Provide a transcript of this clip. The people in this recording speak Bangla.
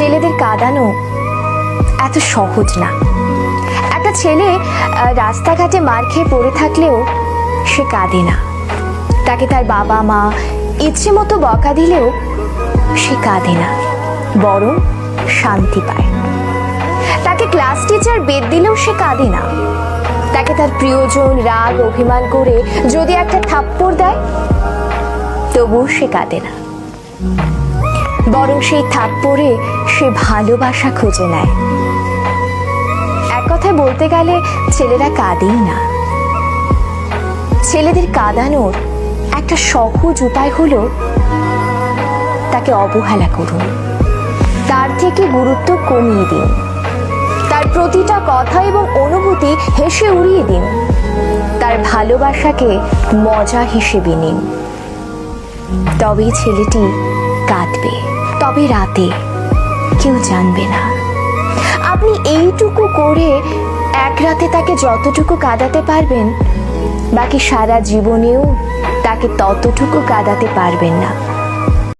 ছেলেদের কাঁদানো এত সহজ না। একটা ছেলে রাস্তাঘাটে মার খেয়ে পড়ে থাকলেও সে কাঁদে না। তাকে তার বাবা মা ইচ্ছে মতো বকা দিলেও সে কাঁদে না, বরং শান্তি পায়। তাকে ক্লাস টিচার বেত দিলেও সে কাঁদে না। তাকে তার প্রিয়জন রাগ অভিমান করে যদি একটা থাপ্পড় দেয় তবুও সে কাঁদে না, বরং সেই থাপ্পড়ে সে ভালোবাসা খুঁজে নেয়। এক কথায় বলতে গেলে ছেলেরা কাঁদেই না। ছেলেদের কাঁদানোর একটা সহজ উপায় হলো তাকে অবহেলা করুন, তার থেকে গুরুত্ব কমিয়ে দিন, তার প্রতিটা কথা এবং অনুভূতি হেসে উড়িয়ে দিন, তার ভালোবাসাকে মজা হিসেবে নিন। তবেই ছেলেটি কাঁদবে, তবে রাতে কেউ জানবে না। আপনি এইটুকু করে এক রাতে তাকে যতটুকু কাঁদাতে পারবেন, বাকি সারা জীবনেও তাকে ততটুকু কাঁদাতে পারবেন না।